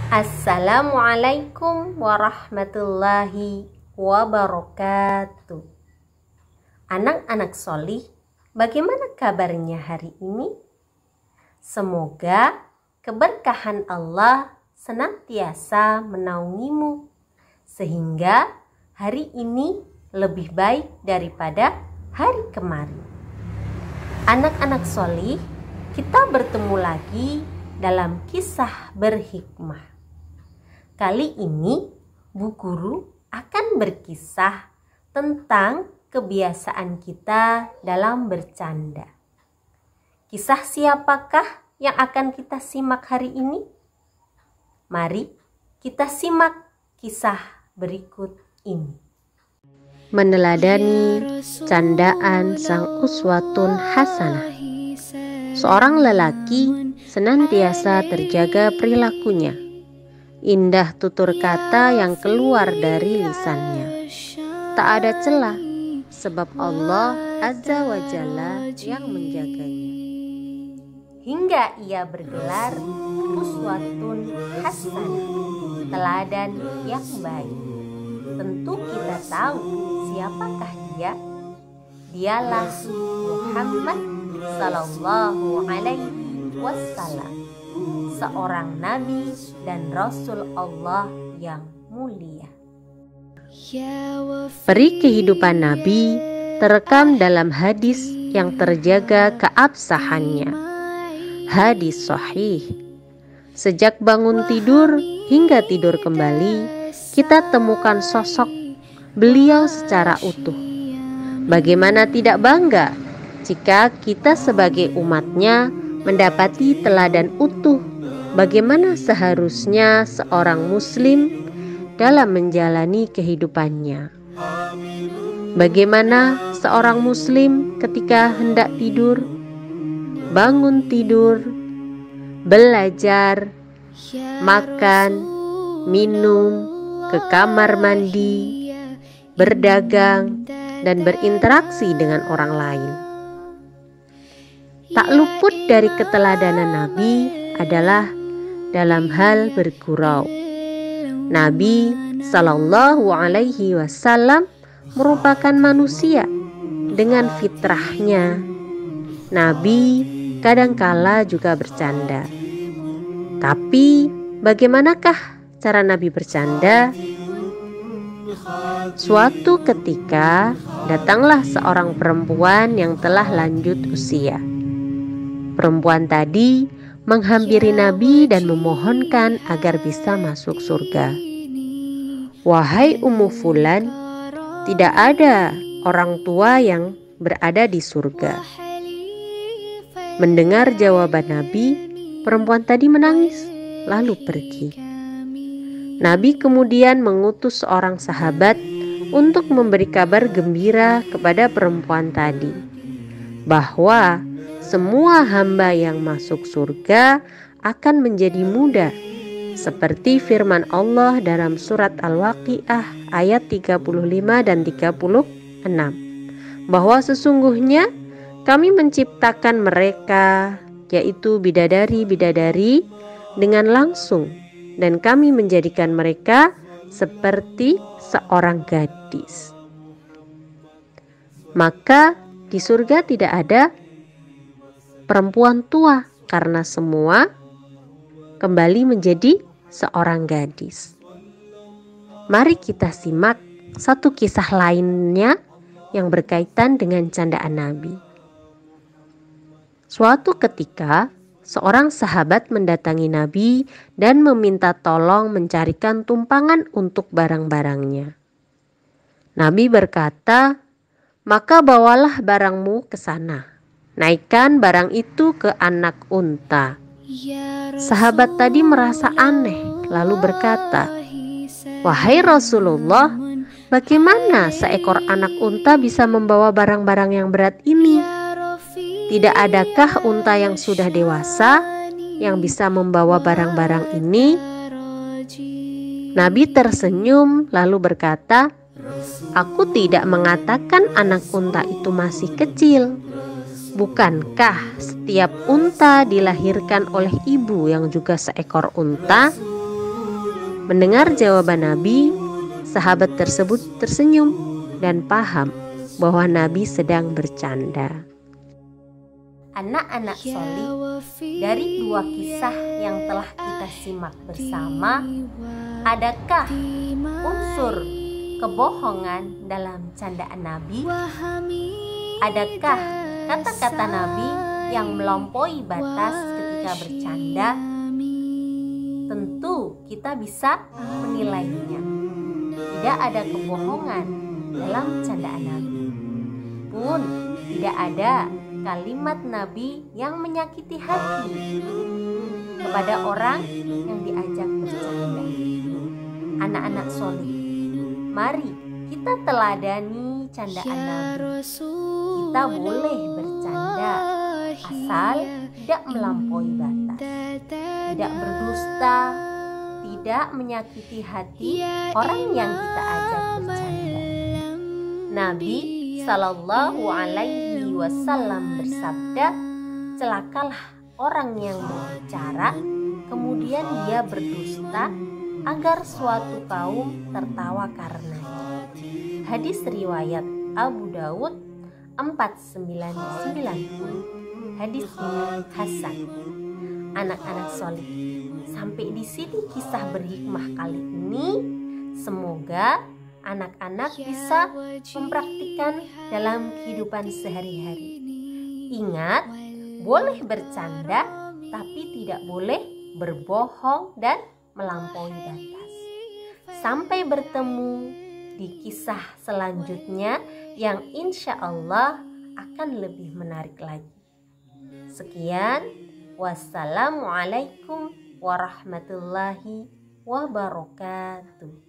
Assalamualaikum warahmatullahi wabarakatuh. Anak-anak solih, bagaimana kabarnya hari ini? Semoga keberkahan Allah senantiasa menaungimu, sehingga hari ini lebih baik daripada hari kemarin. Anak-anak solih, kita bertemu lagi dalam kisah berhikmah. Kali ini Bu Guru akan berkisah tentang kebiasaan kita dalam bercanda. Kisah siapakah yang akan kita simak hari ini? Mari kita simak kisah berikut ini. Meneladani candaan sang uswatun hasanah. Seorang lelaki senantiasa terjaga perilakunya. Indah tutur kata yang keluar dari lisannya. Tak ada celah, sebab Allah Azza wa Jalla yang menjaganya. Hingga ia bergelar uswatun hasanah, teladan yang baik. Tentu kita tahu siapakah dia. Dialah Muhammad sallallahu alaihi wasallam, seorang nabi dan rasul Allah yang mulia. Peri kehidupan Nabi terekam dalam hadis yang terjaga keabsahannya. Hadis sahih. Sejak bangun tidur hingga tidur kembali, kita temukan sosok beliau secara utuh. Bagaimana tidak bangga jika kita sebagai umatnya mendapati teladan utuh bagaimana seharusnya seorang muslim dalam menjalani kehidupannya. Bagaimana seorang muslim ketika hendak tidur, bangun tidur, belajar, makan, minum, ke kamar mandi, berdagang, dan berinteraksi dengan orang lain. Tak luput dari keteladanan Nabi adalah dalam hal bergurau. Nabi Sallallahu Alaihi Wasallam merupakan manusia dengan fitrahnya. Nabi kadangkala juga bercanda. Tapi bagaimanakah cara Nabi bercanda? Suatu ketika datanglah seorang perempuan yang telah lanjut usia. Perempuan tadi menghampiri Nabi dan memohonkan agar bisa masuk surga. Wahai Ummu Fulan, tidak ada orang tua yang berada di surga. Mendengar jawaban Nabi, perempuan tadi menangis lalu pergi. Nabi kemudian mengutus seorang sahabat untuk memberi kabar gembira kepada perempuan tadi, bahwa semua hamba yang masuk surga akan menjadi muda, seperti firman Allah dalam surat Al-Waqiah ayat 35 dan 36, bahwa sesungguhnya kami menciptakan mereka, yaitu bidadari-bidadari, dengan langsung, dan kami menjadikan mereka seperti seorang gadis. Maka di surga tidak ada perempuan tua, karena semua kembali menjadi seorang gadis. Mari kita simak satu kisah lainnya yang berkaitan dengan candaan Nabi. Suatu ketika, seorang sahabat mendatangi Nabi dan meminta tolong mencarikan tumpangan untuk barang-barangnya. Nabi berkata, "Maka bawalah barangmu ke sana. Naikkan barang itu ke anak unta." Sahabat tadi merasa aneh, lalu berkata, "Wahai Rasulullah, bagaimana seekor anak unta bisa membawa barang-barang yang berat ini? Tidak adakah unta yang sudah dewasa yang bisa membawa barang-barang ini?" Nabi tersenyum lalu berkata, "Aku tidak mengatakan anak unta itu masih kecil. Bukankah setiap unta dilahirkan oleh ibu yang juga seekor unta? Mendengar jawaban Nabi, sahabat tersebut tersenyum dan paham bahwa Nabi sedang bercanda. Anak-anak solih, dari dua kisah yang telah kita simak bersama, adakah unsur kebohongan dalam candaan Nabi? Adakah kata-kata Nabi yang melampaui batas ketika bercanda? Tentu kita bisa menilainya. Tidak ada kebohongan dalam candaan Nabi. Pun tidak ada kalimat Nabi yang menyakiti hati kepada orang yang diajak bercanda. Anak-anak solih, mari kita teladani candaan Nabi. Kita boleh bercanda asal tidak melampaui batas, tidak berdusta, tidak menyakiti hati orang yang kita ajak bercanda. Nabi Sallallahu Alaihi Wasallam bersabda, celakalah orang yang berbicara kemudian dia berdusta agar suatu kaum tertawa karenanya. Hadis riwayat Abu Daud 499. Hadis ini hasan. Anak-anak solih, sampai di sini kisah berhikmah kali ini. Semoga anak-anak bisa mempraktikkan dalam kehidupan sehari-hari. Ingat, boleh bercanda tapi tidak boleh berbohong dan melampaui batas. Sampai bertemu di kisah selanjutnya yang insya Allah akan lebih menarik lagi. Sekian, wassalamualaikum warahmatullahi wabarakatuh.